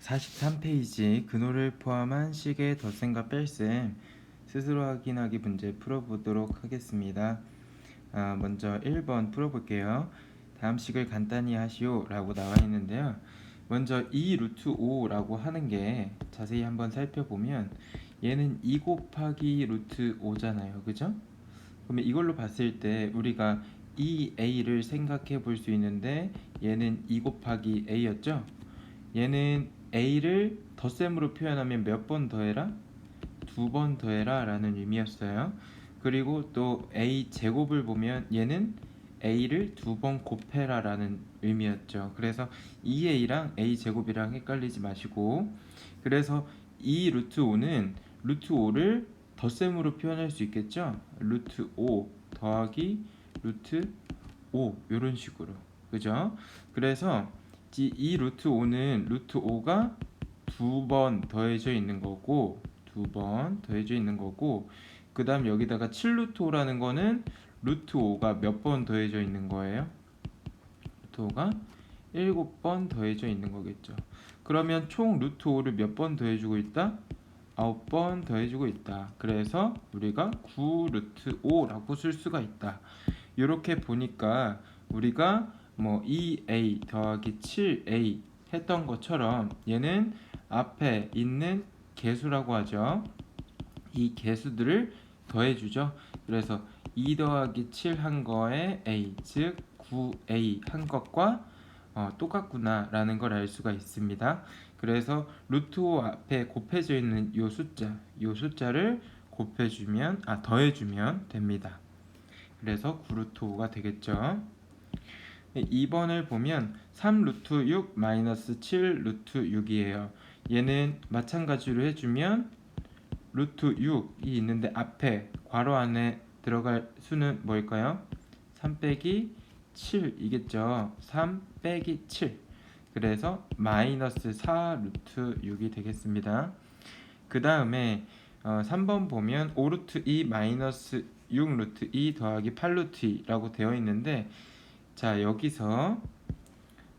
43페이지 근호를 포함한 식의 덧셈과 뺄셈 스스로 확인하기 문제 풀어보도록 하겠습니다. 먼저 1번 풀어볼게요. 다음 식을 간단히 하시오 라고 나와 있는데요. 먼저 2 루트 5라고 하는 게 자세히 한번 살펴보면 얘는 2 곱하기 루트 5잖아요. 그죠? 그러면 이걸로 봤을 때 우리가 2a를 생각해 볼 수 있는데 얘는 2 곱하기 a였죠? 얘는 a를 덧셈으로 표현하면 몇 번 더해라? 2번 더해라 라는 의미였어요. 그리고 또 a 제곱을 보면 얘는 a를 2번 곱해라 라는 의미였죠. 그래서 2a랑 a 제곱이랑 헷갈리지 마시고, 그래서 이 루트 5는 루트 5를 덧셈으로 표현할 수 있겠죠. 루트 5 더하기 루트 5 이런 식으로, 그죠? 그래서 이 루트 5는 루트 5가 2번 더해져 있는 거고, 2번 더해져 있는 거고, 그 다음 여기다가 7루트 5라는 거는 루트 5가 몇 번 더해져 있는 거예요? 루트 5가 7번 더해져 있는 거겠죠. 그러면 총 루트 5를 몇 번 더해주고 있다? 9번 더해주고 있다. 그래서 우리가 9 루트 5라고 쓸 수가 있다. 이렇게 보니까 우리가 뭐 2a 더하기 7a 했던 것처럼 얘는 앞에 있는 개수라고 하죠. 이 개수들을 더해주죠. 그래서 2 더하기 7 한 거에 a, 즉 9a 한 것과 똑같구나 라는 걸 알 수가 있습니다. 그래서 루트 5 앞에 곱해져 있는 요 숫자를 더해주면 됩니다. 그래서 9 루트 5가 되겠죠. 2번을 보면 3 루트 6 마이너스 7 루트 6이에요. 얘는 마찬가지로 해주면 루트 6이 있는데 앞에 괄호 안에 들어갈 수는 뭘까요? 3 빼기 7이겠죠. 3 빼기 7. 그래서 마이너스 4 루트 6이 되겠습니다. 그 다음에 3번 보면 5 루트 2 마이너스 6 루트 2 더하기 8 루트 2라고 되어 있는데, 자 여기서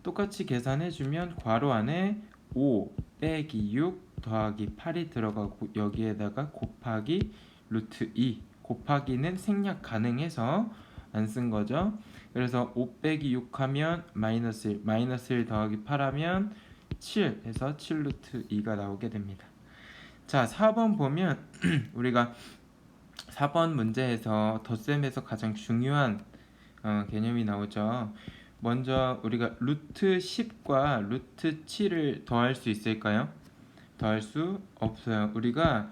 똑같이 계산해주면 괄호 안에 5 빼기 6 더하기 8이 들어가고 여기에다가 곱하기 루트 2, 곱하기는 생략 가능해서 안 쓴 거죠. 그래서 5 빼기 6 하면 마이너스 1, 마이너스 1 더하기 8 하면 7 해서 7 루트 2가 나오게 됩니다. 자 4번 보면 우리가 4번 문제에서 덧셈에서 가장 중요한 개념이 나오죠. 먼저 우리가 루트 10과 루트 7을 더할 수 있을까요? 더할 수 없어요. 우리가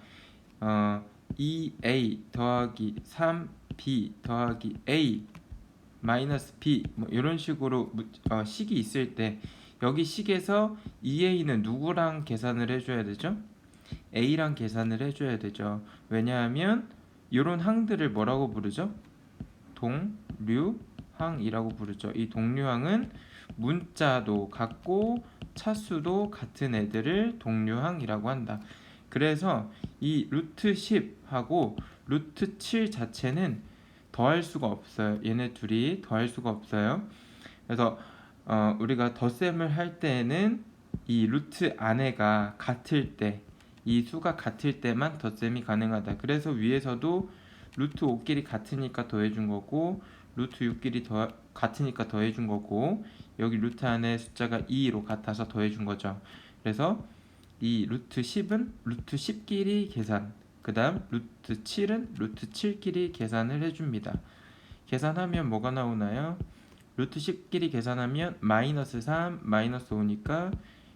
2a 더하기 3b 더하기 a 마이너스 b 뭐 이런 식으로 식이 있을 때 여기 식에서 2a는 누구랑 계산을 해줘야 되죠? a랑 계산을 해줘야 되죠. 왜냐하면 이런 항들을 뭐라고 부르죠? 동류항이라고 부르죠. 이 동류항은 문자도 같고 차수도 같은 애들을 동류항이라고 한다. 그래서 이 루트 10하고 루트 7 자체는 더할 수가 없어요. 얘네 둘이 더할 수가 없어요. 그래서 우리가 덧셈을 할 때에는 이 루트 안에가 같을 때, 이 수가 같을 때만 덧셈이 가능하다. 그래서 위에서도 루트 5끼리 같으니까 더해준 거고, 루트 6끼리 같으니까 더해준 거고, 여기 루트 안에 숫자가 2로 같아서 더해준 거죠. 그래서 이 루트 10은 루트 10끼리 계산, 그 다음 루트 7은 루트 7끼리 계산을 해줍니다. 계산하면 뭐가 나오나요? 루트 10끼리 계산하면 마이너스 3, 마이너스 5니까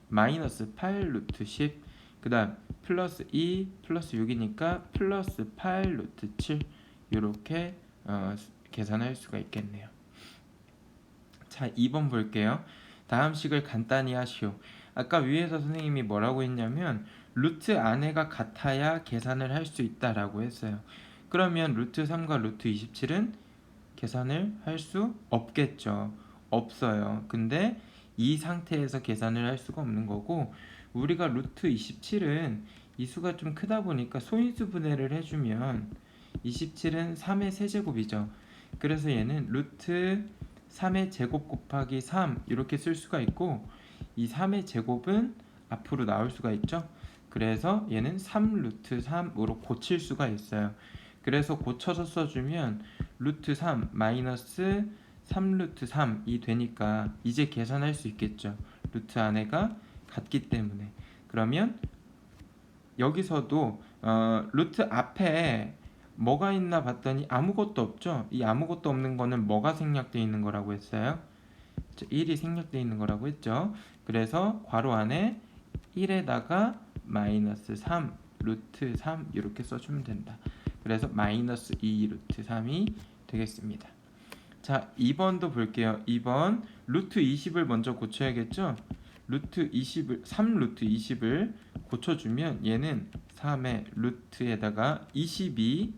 마이너스 8 루트 10, 그 다음 플러스 2, 플러스 6이니까 플러스 8 루트 7, 이렇게 계산할 수가 있겠네요. 자 2번 볼게요. 다음 식을 간단히 하시오. 아까 위에서 선생님이 뭐라고 했냐면 루트 안에가 같아야 계산을 할 수 있다라고 했어요. 그러면 루트 3과 루트 27은 계산을 할 수 없겠죠. 없어요. 근데 이 상태에서 계산을 할 수가 없는 거고, 우리가 루트 27은 이 수가 좀 크다 보니까 소인수 분해를 해주면 27은 3의 세제곱이죠. 그래서 얘는 루트 3의 제곱 곱하기 3 이렇게 쓸 수가 있고, 이 3의 제곱은 앞으로 나올 수가 있죠. 그래서 얘는 3 루트 3으로 고칠 수가 있어요. 그래서 고쳐서 써주면 루트 3 마이너스 3 루트 3이 되니까 이제 계산할 수 있겠죠. 루트 안에가 같기 때문에. 그러면 여기서도 루트 앞에 뭐가 있나 봤더니 아무것도 없죠. 이 아무것도 없는 거는 뭐가 생략되어 있는 거라고 했어요? 1이 생략되어 있는 거라고 했죠. 그래서 괄호 안에 1에다가 마이너스 3 루트 3 이렇게 써주면 된다. 그래서 마이너스 2 루트 3이 되겠습니다. 자, 2번도 볼게요. 2번 루트 20을 먼저 고쳐야겠죠. 루트 20을 3 루트 20을 고쳐주면 얘는 3의 루트에다가 22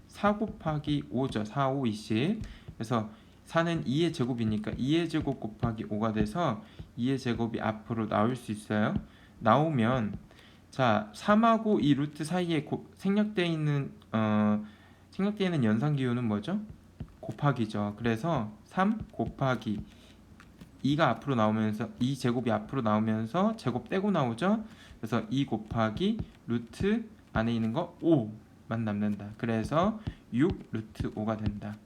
4 곱하기 5죠. 4, 5, 20. 그래서 4는 2의 제곱이니까 2의 제곱 곱하기 5가 돼서 2의 제곱이 앞으로 나올 수 있어요. 나오면 자 3하고 이 루트 사이에 생략되어 있는 연산 기호는 뭐죠? 곱하기죠. 그래서 3 곱하기 2가 앞으로 나오면서 2 제곱이 앞으로 나오면서 제곱 떼고 나오죠. 그래서 2 곱하기 루트 안에 있는 거 5만 남는다. 그래서 6 루트 5가 된다.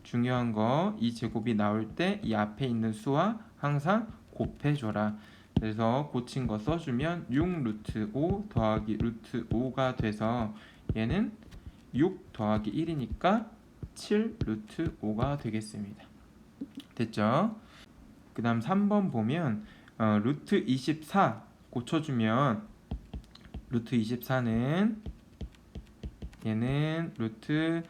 중요한 거 이 제곱이 나올 때 이 앞에 있는 수와 항상 곱해줘라. 그래서 고친 거 써주면 6 루트 5 더하기 루트 5가 돼서 얘는 6 더하기 1이니까 7 루트 5가 되겠습니다. 됐죠? 그 다음 3번 보면 루트 24 고쳐주면 루트 24는 얘는 루트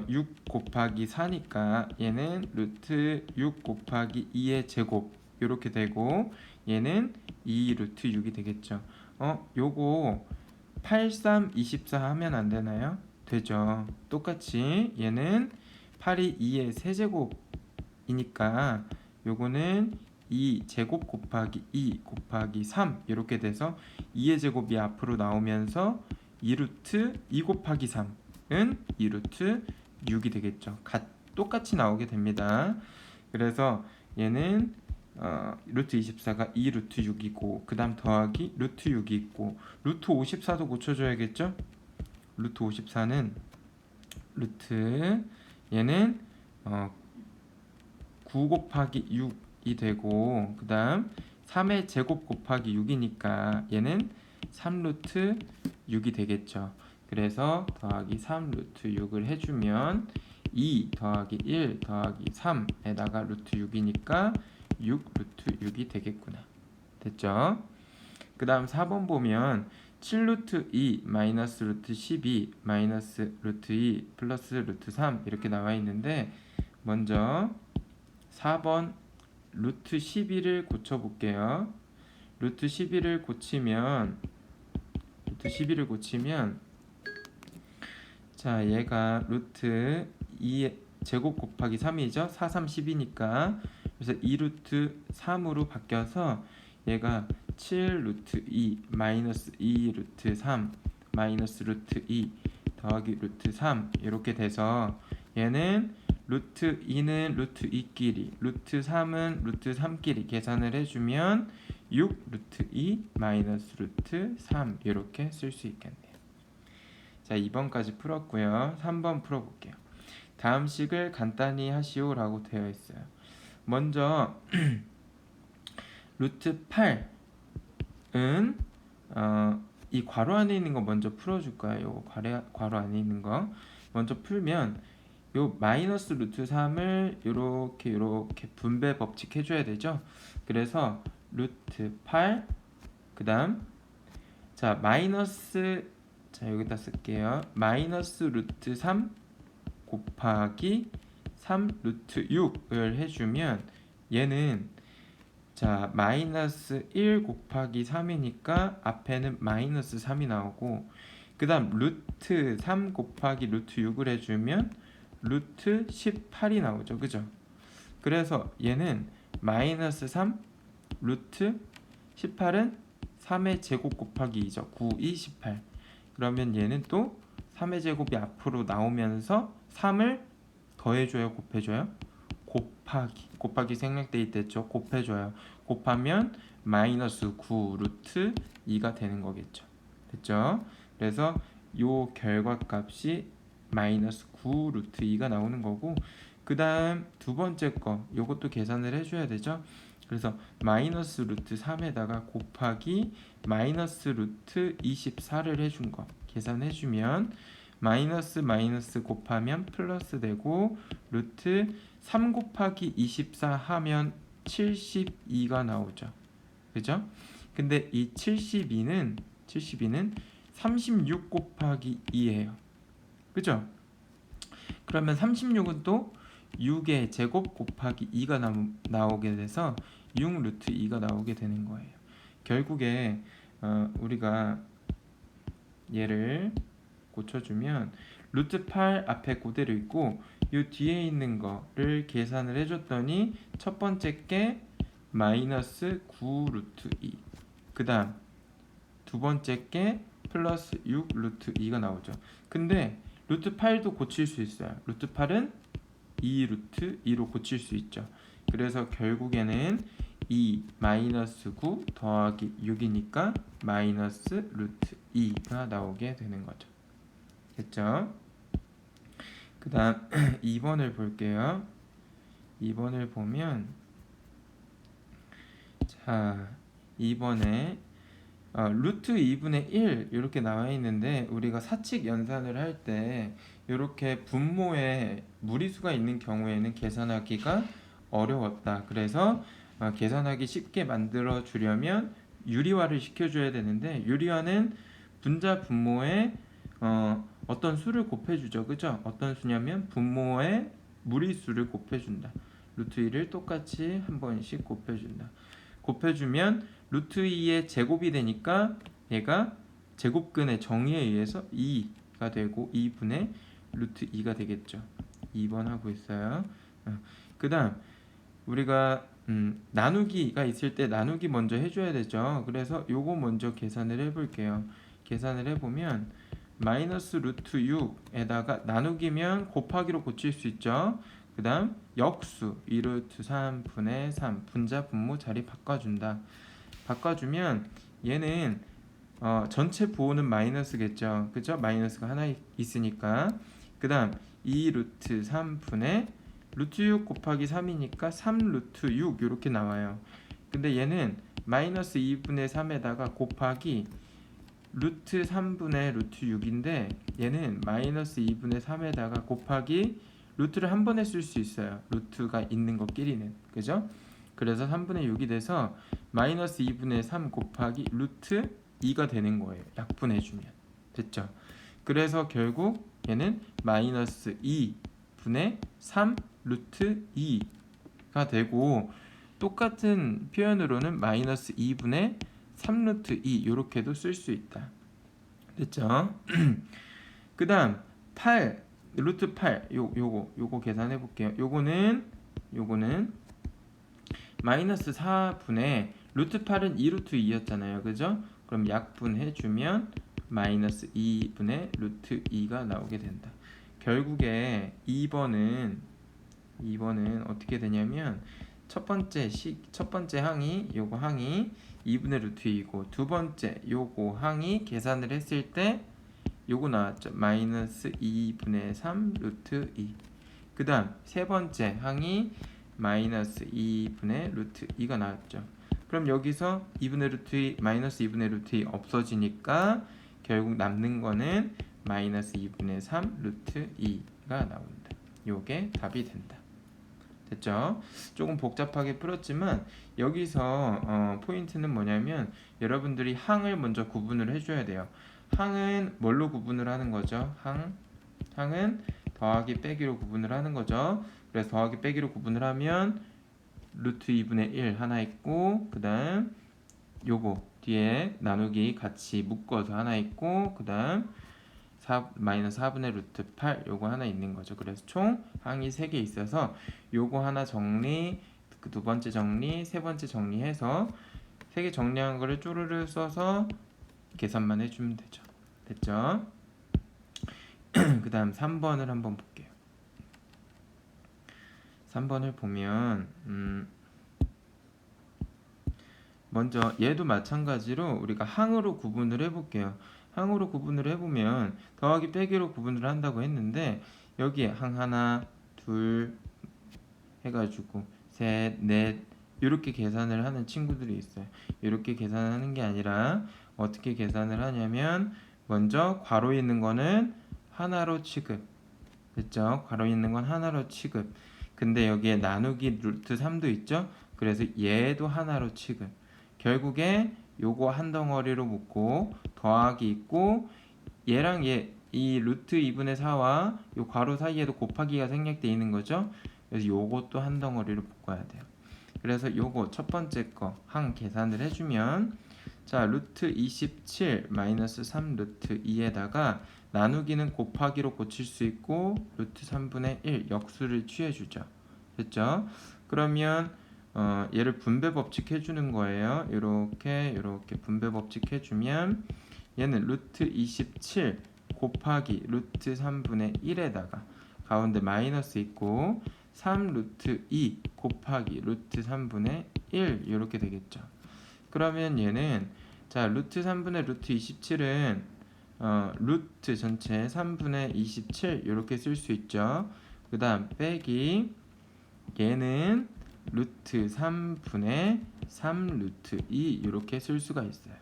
6 곱하기 4니까 얘는 루트 6 곱하기 2의 제곱 이렇게 되고 얘는 2 루트 6이 되겠죠. 요거 83, 24 하면 안 되나요? 되죠. 똑같이 얘는 8이 2의 세제곱이니까 요거는 2 제곱 곱하기 2 곱하기 3 이렇게 돼서 2의 제곱이 앞으로 나오면서 2 루트 2 곱하기 3은 2 루트 6이 되겠죠. 똑같이 나오게 됩니다. 그래서 얘는 루트 24가 2 루트 6이고 그 다음 더하기 루트 6이 있고 루트 54도 고쳐줘야겠죠. 루트 54는 루트 얘는 9 곱하기 6이 되고 그 다음 3의 제곱 곱하기 6이니까 얘는 3 루트 6이 되겠죠. 그래서 더하기 3 루트 6을 해주면 2 더하기 1 더하기 3에다가 루트 6이니까 6 루트 6이 되겠구나. 됐죠? 그 다음 4번 보면 7 루트 2 마이너스 루트 12 마이너스 루트 2 플러스 루트 3 이렇게 나와 있는데 먼저 4번 루트 12를 고쳐볼게요. 루트 12를 고치면 자 얘가 루트 2 제곱 곱하기 3이죠. 4, 3, 10이니까 그래서 2 루트 3으로 바뀌어서 얘가 7 루트 2 마이너스 2 루트 3 마이너스 루트 2 더하기 루트 3 이렇게 돼서 얘는 루트 2는 루트 2끼리 루트 3은 루트 3끼리 계산을 해주면 6 루트 2 마이너스 루트 3 이렇게 쓸 수 있겠네요. 자 2번까지 풀었고요. 3번 풀어볼게요. 다음 식을 간단히 하시오라고 되어 있어요. 먼저 루트 8은 이 괄호 안에 있는 거 먼저 풀어줄 거예요. 요거 괄호 안에 있는 거 먼저 풀면 요 마이너스 루트 3을 요렇게 분배 법칙 해줘야 되죠. 그래서 루트 8 그 다음 자 마이너스 자 여기다 쓸게요. 마이너스 루트 3 곱하기 3 루트 6을 해주면 얘는 자 마이너스 1 곱하기 3이니까 앞에는 마이너스 3이 나오고 그 다음 루트 3 곱하기 루트 6을 해주면 루트 18이 나오죠. 그죠? 그래서 얘는 마이너스 3 루트 18은 3의 제곱 곱하기 2죠. 9, 2, 18 그러면 얘는 또 3의 제곱이 앞으로 나오면서 3을 더해줘요? 곱해줘요? 곱하기 생략돼 있댔죠. 곱해줘요. 곱하면 마이너스 9 루트 2가 되는 거겠죠. 됐죠? 그래서 요 결과값이 마이너스 9 루트 2가 나오는 거고, 그 다음 두 번째 거 요것도 계산을 해줘야 되죠. 그래서 마이너스 루트 3에다가 곱하기 마이너스 루트 24를 해준 거 계산해주면 마이너스 마이너스 곱하면 플러스 되고, 루트 3 곱하기 24 하면 72가 나오죠. 그죠? 근데 이 72는 36 곱하기 2예요. 그죠? 그러면 36은 또 6의 제곱 곱하기 2가 나오게 돼서 6 루트 2가 나오게 되는 거예요. 결국에 우리가 얘를 고쳐주면 루트 8 앞에 그대로 있고, 이 뒤에 있는 거를 계산을 해줬더니 첫 번째 게 마이너스 9 루트 2, 그 다음 두 번째 게 플러스 6 루트 2가 나오죠. 근데 루트 8도 고칠 수 있어요. 루트 8은 2 루트 2로 고칠 수 있죠. 그래서 결국에는 2 마이너스 9 더하기 6이니까 마이너스 루트 2가 나오게 되는 거죠. 됐죠? 그 다음 2번을 볼게요. 2번을 보면, 자 2번에 루트 2분의 1 이렇게 나와 있는데, 우리가 사칙 연산을 할 때 이렇게 분모에 무리수가 있는 경우에는 계산하기가 어려웠다. 그래서 계산하기 쉽게 만들어 주려면 유리화를 시켜줘야 되는데, 유리화는 분자 분모에 어떤 수를 곱해주죠. 그죠? 어떤 수냐면 분모에 무리수를 곱해준다. 루트 2를 똑같이 한 번씩 곱해준다. 곱해주면 루트 2의 제곱이 되니까 얘가 제곱근의 정의에 의해서 2가 되고 2분의 루트 2가 되겠죠. 2번 하고 있어요. 그 다음 우리가 나누기가 있을 때 나누기 먼저 해줘야 되죠. 그래서 요거 먼저 계산을 해볼게요. 계산을 해보면 마이너스 루트 6에다가 나누기면 곱하기로 고칠 수 있죠. 그 다음 역수 2루트 3분의 3 분자 분모 자리 바꿔준다. 바꿔주면 얘는 전체 부호는 마이너스겠죠. 그죠? 마이너스가 하나 있으니까. 그 다음 2루트 3분의 루트 6 곱하기 3이니까 3루트 6 이렇게 나와요. 근데 얘는 마이너스 2분의 3에다가 곱하기 루트 3분의 루트 6인데, 얘는 마이너스 2분의 3에다가 곱하기 루트를 한 번에 쓸 수 있어요. 루트가 있는 것끼리는. 그죠? 그래서 3분의 6이 돼서 마이너스 2분의 3 곱하기 루트 2가 되는 거예요. 약분해주면. 됐죠? 그래서 결국 얘는 마이너스 2분의 3 루트 2가 되고, 똑같은 표현으로는 마이너스 2분의 3 루트 2 이렇게도 쓸 수 있다. 됐죠? 그 다음 8 루트 8 요거 계산해 볼게요. 요거는 마이너스 4분의 루트 8은 2루트 2였잖아요. 그죠? 그럼 약분해 주면 마이너스 2분의 루트 2가 나오게 된다. 결국에 2번은 어떻게 되냐면, 첫 번째 항이 요거 항이 2분의 루트 2이고, 두 번째 요거 항이 계산을 했을 때 요거 나왔죠. 마이너스 2분의 3 루트 2. 그 다음 세 번째 항이 마이너스 2분의 루트 2가 나왔죠. 그럼 여기서 2분의 루트 2 마이너스 2분의 루트 2 없어지니까 결국 남는 거는 마이너스 2분의 3 루트 2가 나온다. 요게 답이 된다. 됐죠? 조금 복잡하게 풀었지만 여기서 포인트는 뭐냐면, 여러분들이 항을 먼저 구분을 해줘야 돼요. 항은 뭘로 구분을 하는 거죠? 항은 더하기 빼기로 구분을 하는 거죠. 그래서 더하기 빼기로 구분을 하면 루트 2분의 1 하나 있고, 그 다음 요거 뒤에 나누기 같이 묶어서 하나 있고, 그 다음 마이너스 4분의 루트 8 요거 하나 있는 거죠. 그래서 총 항이 3개 있어서 요거 하나 정리, 그 두 번째 정리, 세 번째 정리해서 3개 정리한 거를 쪼르르 써서 계산만 해주면 되죠. 됐죠? 그 다음 3번을 한번 볼게요. 3번을 보면 먼저 얘도 마찬가지로 우리가 항으로 구분을 해볼게요. 항으로 구분을 해보면 더하기 빼기로 구분을 한다고 했는데 여기에 항 하나, 둘 해가지고 셋, 넷 이렇게 계산을 하는 친구들이 있어요. 이렇게 계산하는 게 아니라 어떻게 계산을 하냐면 먼저 괄호 있는 거는 하나로 취급. 됐죠? 괄호 있는 건 하나로 취급. 근데 여기에 나누기 루트 3도 있죠? 그래서 얘도 하나로 취급. 결국에 요거 한 덩어리로 묶고 더하기 있고 얘랑 얘 이 루트 2분의 4와 요 괄호 사이에도 곱하기가 생략돼 있는 거죠. 그래서 요것도 한 덩어리로 묶어야 돼요. 그래서 요거 첫 번째 거 항 계산을 해주면 자 루트 27 마이너스 3 루트 2에다가 나누기는 곱하기로 고칠 수 있고 루트 3분의 1 역수를 취해주죠. 됐죠? 그러면 얘를 분배 법칙 해주는 거예요. 이렇게 분배 법칙 해주면 얘는 루트 27 곱하기 루트 3분의 1에다가 가운데 마이너스 있고 3 루트 2 곱하기 루트 3분의 1 이렇게 되겠죠. 그러면 얘는 자 루트 3분의 루트 27은 루트 전체 3분의 27 이렇게 쓸 수 있죠. 그 다음 빼기 얘는 루트 3분의 3 루트 2 이렇게 쓸 수가 있어요.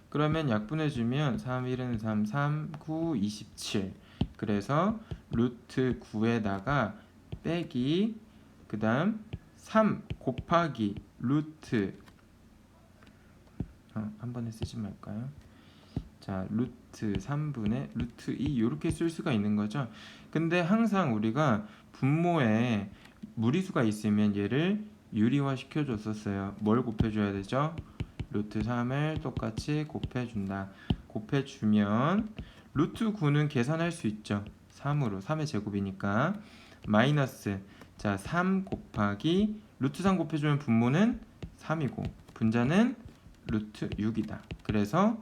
그러면 약분해주면 3, 1은 3, 3, 9, 27 그래서 루트 9에다가 빼기 그 다음 3 곱하기 루트 한 번에 쓰지 말까요? 자 루트 3분의 루트 2 이렇게 쓸 수가 있는 거죠. 근데 항상 우리가 분모에 무리수가 있으면 얘를 유리화 시켜줬었어요. 뭘 곱해줘야 되죠? 루트 3을 똑같이 곱해준다. 곱해주면 루트 9는 계산할 수 있죠. 3으로 3의 제곱이니까 마이너스 자 3 곱하기 루트 3 곱해주면 분모는 3이고 분자는 루트 6이다. 그래서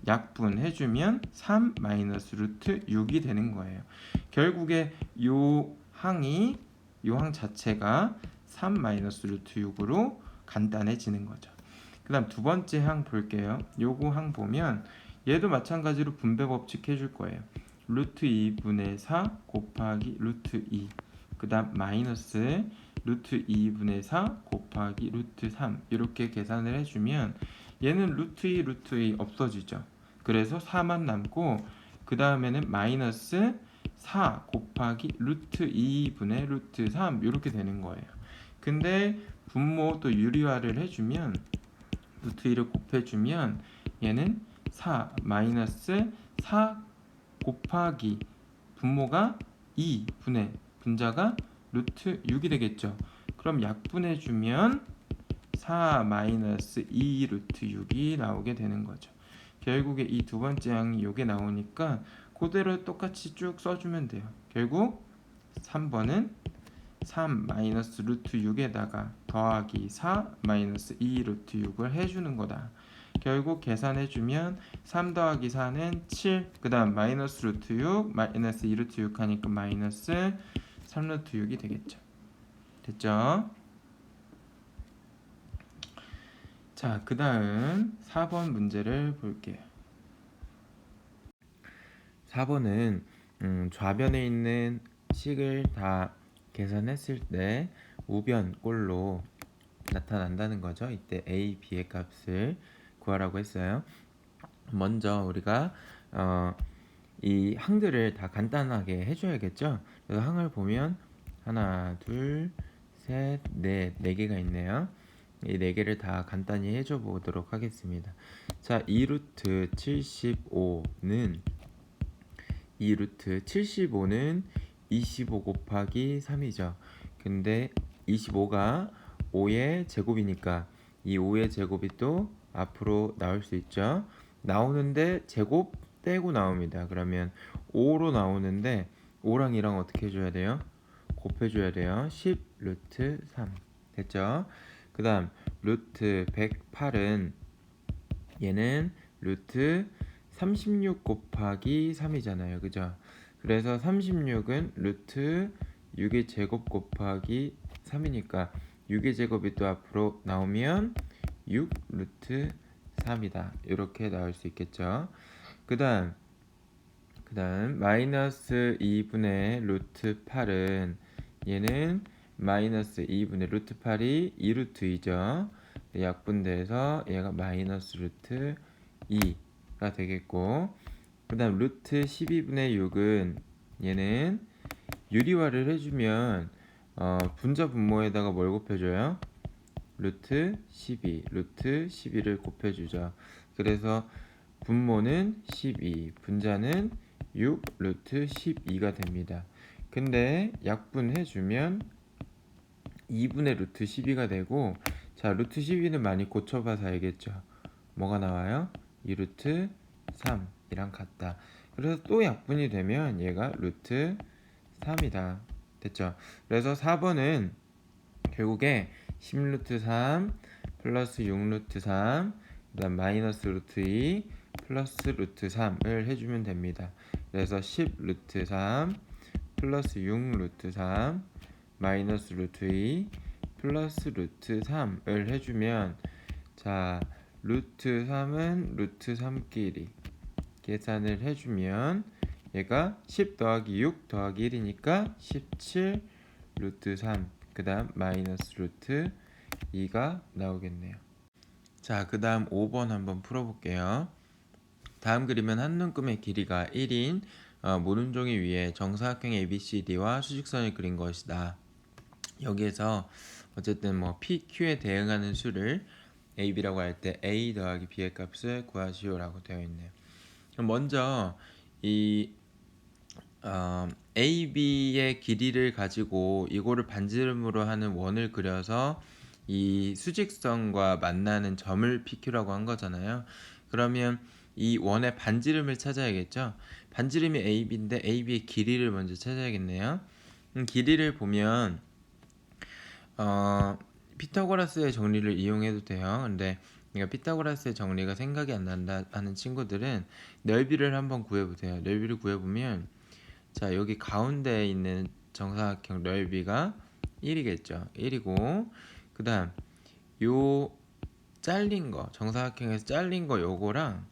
약분해주면 3 마이너스 루트 6이 되는 거예요. 결국에 요 항 자체가 3 마이너스 루트 6으로 간단해지는 거죠. 그 다음 두 번째 항 볼게요. 요거 항 보면 얘도 마찬가지로 분배 법칙 해줄 거예요. 루트 2분의 4 곱하기 루트 2 그 다음 마이너스 루트 2분의 4 곱하기 루트 3 이렇게 계산을 해주면 얘는 루트 2 루트 2 없어지죠. 그래서 4만 남고 그 다음에는 마이너스 4 곱하기 루트 2분의 루트 3 이렇게 되는 거예요. 근데 분모 또 유리화를 해주면 루트 2를 곱해주면 얘는 4 마이너스 4 곱하기 분모가 2분의 분자가 루트 6이 되겠죠. 그럼 약분해주면 4 마이너스 2 루트 6이 나오게 되는 거죠. 결국에 이 두 번째 항이 요게 나오니까 그대로 똑같이 쭉 써주면 돼요. 결국 3번은 3 마이너스 루트 6에다가 더하기 4 마이너스 2 루트 6을 해주는 거다. 결국 계산해주면 3 더하기 4는 7, 그 다음 마이너스 루트 6, 마이너스 2 루트 6 하니까 마이너스 3 루트 6이 되겠죠. 됐죠? 자, 그 다음 4번 문제를 볼게요. 4번은 좌변에 있는 식을 다 계산했을 때 우변 꼴로 나타난다는 거죠. 이때 a, b의 값을 구하라고 했어요. 먼저 우리가 이 항들을 다 간단하게 해줘야겠죠. 그래서 항을 보면 하나, 둘, 셋, 넷, 네 개가 있네요. 이 네 개를 다 간단히 해줘 보도록 하겠습니다. 자, 2루트 75는 25 곱하기 3이죠. 근데 25가 5의 제곱이니까 이 5의 제곱이 또 앞으로 나올 수 있죠. 나오는데 제곱 떼고 나옵니다. 그러면 5로 나오는데 5랑 2랑 어떻게 해줘야 돼요? 곱해줘야 돼요. 10 루트 3 됐죠? 그 다음 루트 108은 얘는 루트 36 곱하기 3이잖아요. 그죠? 그래서 36은 루트 6의 제곱 곱하기 3이니까 6의 제곱이 또 앞으로 나오면 6 루트 3이다. 이렇게 나올 수 있겠죠. 그 다음 마이너스 2분의 루트 8은 얘는 마이너스 2분의 루트 8이 2루트 2죠. 약분돼서 얘가 마이너스 루트 2가 되겠고, 그 다음 루트 12분의 6은 얘는 유리화를 해주면 분자 분모에다가 뭘 곱해줘요? 루트 12를 곱해주죠. 그래서 분모는 12, 분자는 6 루트 12가 됩니다. 근데 약분해주면 2분의 루트 12가 되고, 자, 루트 12는 많이 고쳐봐서 알겠죠. 뭐가 나와요? 2 루트 3이랑 같다. 그래서 또 약분이 되면 얘가 루트 3이다. 됐죠? 그래서 4번은 결국에 10 루트 3 플러스 6 루트 3 그 다음 마이너스 루트 2 플러스 루트 3을 해주면 됩니다. 그래서 10 루트 3 플러스 6 루트 3 마이너스 루트 2 플러스 루트 3을 해주면, 자, 루트 3은 루트 3끼리 계산을 해주면 얘가 10 더하기 6 더하기 1이니까 17 루트 3, 그 다음 마이너스 루트 2가 나오겠네요. 자, 그 다음 5번 한번 풀어볼게요. 다음 그림은 한 눈금의 길이가 1인 모든 종이 위에 정사각형 ABCD와 수직선을 그린 것이다. 여기에서 어쨌든 뭐 PQ에 대응하는 수를 AB라고 할 때 A 더하기 B의 값을 구하시오라고 되어 있네요. 그럼 먼저 이 AB의 길이를 가지고 이거를 반지름으로 하는 원을 그려서 이 수직선과 만나는 점을 PQ라고 한 거잖아요. 그러면 이 원의 반지름을 찾아야겠죠. 반지름이 AB인데 AB의 길이를 먼저 찾아야겠네요. 길이를 보면 피타고라스의 정리를 이용해도 돼요. 근데 그러니까 피타고라스의 정리가 생각이 안 난다 하는 친구들은 넓이를 한번 구해보세요. 넓이를 구해보면, 자, 여기 가운데에 있는 정사각형 넓이가 1이겠죠. 1이고, 그 다음 요 잘린 거, 정사각형에서 잘린 거 요거랑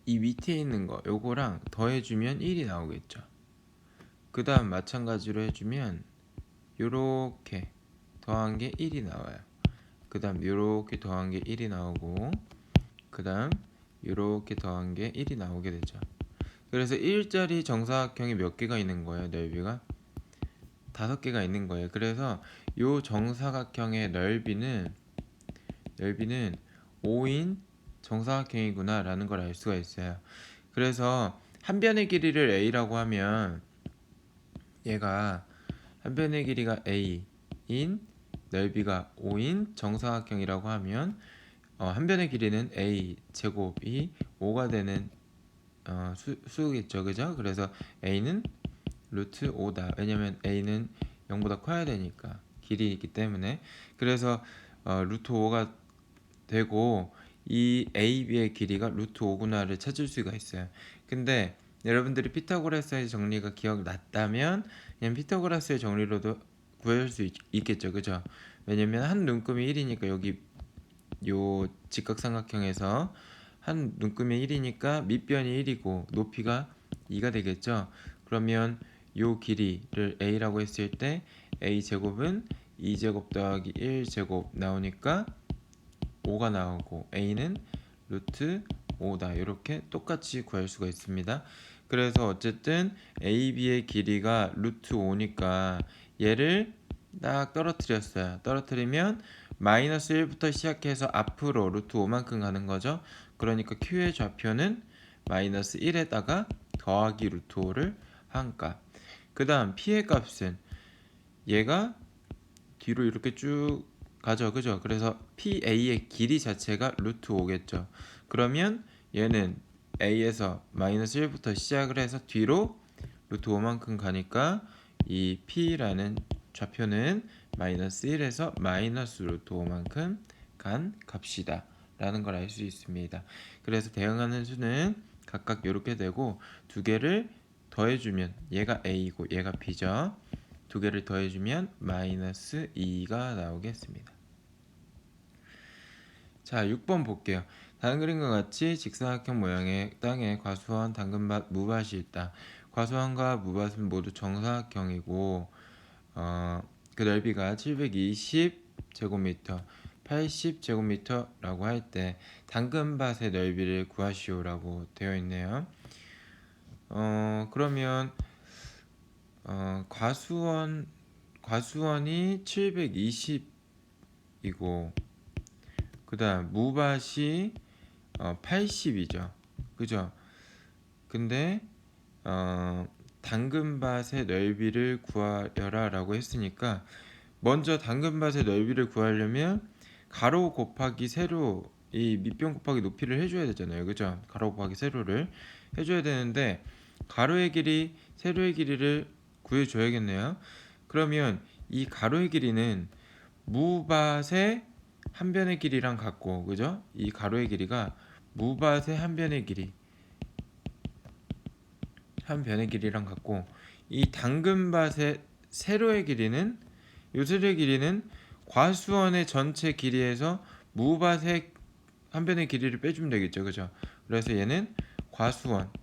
이 밑에 있는 거 요거랑 더해주면 1이 나오겠죠. 그 다음 마찬가지로 해주면 요렇게 더한 게 1이 나와요. 그 다음 요렇게 더한 게 1이 나오고, 그 다음 요렇게 더한 게 1이 나오게 되죠. 그래서 1짜리 정사각형이 몇 개가 있는 거예요? 넓이가 5개가 있는 거예요. 그래서 요 정사각형의 넓이는 5인 정사각형이구나 라는 걸 알 수가 있어요. 그래서 한 변의 길이를 A라고 하면 얘가 한 변의 길이가 A인 넓이가 5인 정사각형이라고 하면 한 변의 길이는 A 제곱이 5가 되는 수겠죠, 그죠? 그래서 A는 루트 5다. 왜냐면 A는 0보다 커야 되니까 길이이기 때문에. 그래서 루트 5가 되고 이 AB의 길이가 루트 5구나를 찾을 수가 있어요. 근데 여러분들이 피타고라스의 정리가 기억났다면 그냥 피타고라스의 정리로도 구할 수 있겠죠, 그죠? 왜냐면 한 눈금이 1이니까 여기 요 직각삼각형에서 한 눈금이 1이니까 밑변이 1이고 높이가 2가 되겠죠. 그러면 요 길이를 A라고 했을 때 A 제곱은 2제곱 더하기 1제곱 나오니까 5가 나오고 A는 루트 5다. 이렇게 똑같이 구할 수가 있습니다. 그래서 어쨌든 AB의 길이가 루트 5니까 얘를 딱 떨어뜨렸어요. 떨어뜨리면 마이너스 1부터 시작해서 앞으로 루트 5만큼 가는 거죠. 그러니까 Q의 좌표는 마이너스 1에다가 더하기 루트 5를 한 값. 그 다음 P의 값은 얘가 뒤로 이렇게 쭉 가죠, 그죠? 그래서 PA의 길이 자체가 루트 5겠죠. 그러면 얘는 A에서 마이너스 1부터 시작을 해서 뒤로 루트 5만큼 가니까 이 P라는 좌표는 마이너스 1에서 마이너스 루트 5만큼 간 값이다 라는 걸 알 수 있습니다. 그래서 대응하는 수는 각각 이렇게 되고 두 개를 더해주면 얘가 A이고 얘가 B죠. 두 개를 더해주면 마이너스 2가 나오겠습니다. 자, 6번 볼게요. 다른 그림과 같이 직사각형 모양의 땅에 과수원, 당근밭, 무밭이 있다. 과수원과 무밭은 모두 정사각형이고 그 넓이가 720제곱미터, 80제곱미터라고 할 때 당근밭의 넓이를 구하시오라고 되어 있네요. 그러면 과수원이 720이고 그 다음 무밭이 80이죠. 그죠? 근데 당근밭의 넓이를 구하여라 라고 했으니까 먼저 당근밭의 넓이를 구하려면 가로 곱하기 세로 이 밑변 곱하기 높이를 해줘야 되잖아요. 그죠? 가로 곱하기 세로를 해줘야 되는데 가로의 길이 세로의 길이를 구해줘야겠네요. 그러면 이 가로의 길이는 무밭의 한 변의 길이랑 같고, 그죠? 이 가로의 길이가 무밭의 한 변의 길이랑 같고, 이 당근밭의 세로의 길이는 요 세로의 길이는 과수원의 전체 길이에서 무밭의 한 변의 길이를 빼주면 되겠죠, 그죠? 그래서 얘는 과수원에서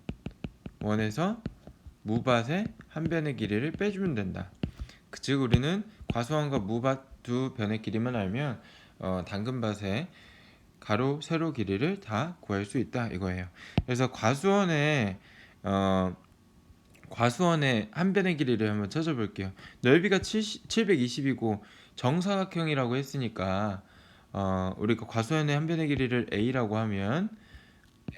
무밭의 한 변의 길이를 빼주면 된다. 즉 우리는 과수원과 무밭 두 변의 길이만 알면 당근밭의 가로 세로 길이를 다 구할 수 있다 이거예요. 그래서 과수원의 한 변의 길이를 한번 찾아볼게요. 넓이가 720이고 정사각형이라고 했으니까 우리가 과수원의 한 변의 길이를 a라고 하면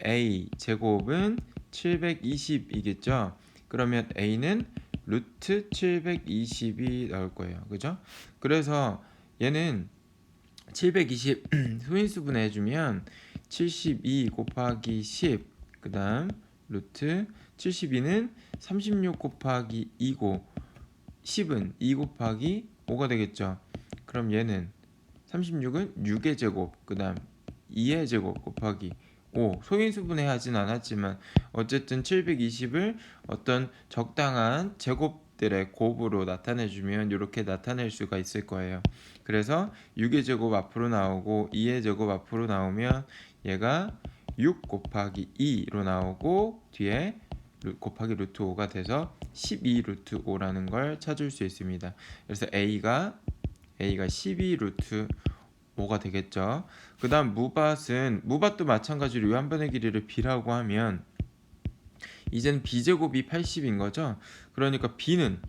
a 제곱은 720이겠죠. 그러면 a는 루트 720이 나올 거예요. 그죠? 그래서 얘는 720 소인수분해 해주면 72 곱하기 10 그 다음 루트 72는 36 곱하기 2고 10은 2 곱하기 5가 되겠죠. 그럼 얘는 36은 6의 제곱 그 다음 2의 제곱 곱하기 5 소인수분해 하진 않았지만 어쨌든 720을 어떤 적당한 제곱들의 곱으로 나타내주면 이렇게 나타낼 수가 있을 거예요. 그래서 6의 제곱 앞으로 나오고 2의 제곱 앞으로 나오면 얘가 6 곱하기 2로 나오고 뒤에 곱하기 루트 5가 돼서 12 루트 5라는 걸 찾을 수 있습니다. 그래서 A가 12 루트 5가 되겠죠. 그 다음 무밭도 마찬가지로 이 한 변의 길이를 b라고 하면 이제는 b제곱이 80인 거죠. 그러니까 b는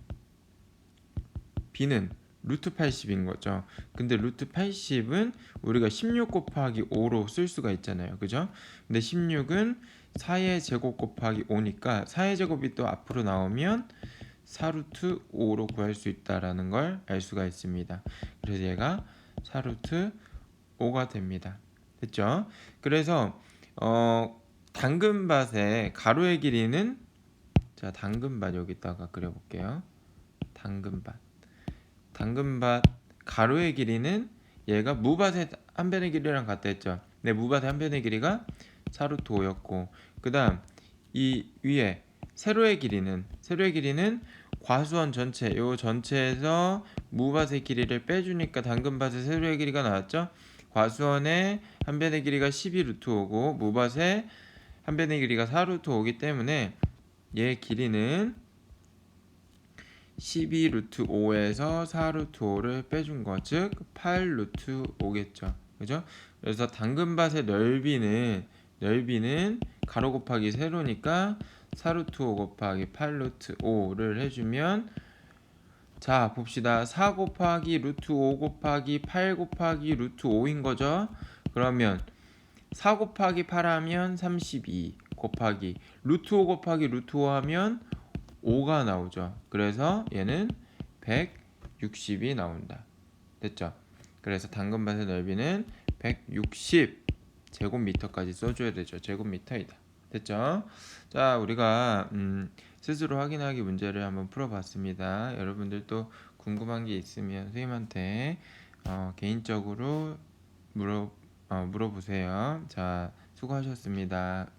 루트 80인 거죠. 근데 루트 80은 우리가 16 곱하기 5로 쓸 수가 있잖아요. 그죠? 근데 16은 4의 제곱 곱하기 5니까 4의 제곱이 또 앞으로 나오면 4루트 5로 구할 수 있다라는 걸 알 수가 있습니다. 그래서 얘가 4루트 5가 됩니다. 됐죠? 그래서 당근밭의 가로의 길이는 자, 당근밭 여기다가 그려볼게요. 당근밭 가로의 길이는 얘가 무밭의 한 변의 길이랑 같다 했죠. 네, 무밭의 한 변의 길이가 4루트 5였고 그 다음 이 위에 세로의 길이는 과수원 전체 요 전체에서 무밭의 길이를 빼주니까 당근밭의 세로의 길이가 나왔죠. 과수원의 한 변의 길이가 12루트 5고 무밭의 한 변의 길이가 4루트 5기 때문에 얘 길이는 12루트 5에서 4루트 5를 빼준 거, 즉 8루트 5겠죠. 그죠? 그래서 당근밭의 넓이는 가로 곱하기 세로니까 4루트 5 곱하기 8루트 5를 해주면 자 봅시다. 4 곱하기 루트 5 곱하기 8 곱하기 루트 5인 거죠. 그러면 4 곱하기 8 하면 32 곱하기 루트 5 곱하기 루트 5 하면 5가 나오죠. 그래서 얘는 160이 나온다. 됐죠? 그래서 당근밭의 넓이는 160 제곱미터까지 써줘야 되죠. 제곱미터이다. 됐죠? 자, 우리가 스스로 확인하기 문제를 한번 풀어봤습니다. 여러분들도 궁금한 게 있으면 선생님한테 개인적으로 물어보세요. 자, 수고하셨습니다.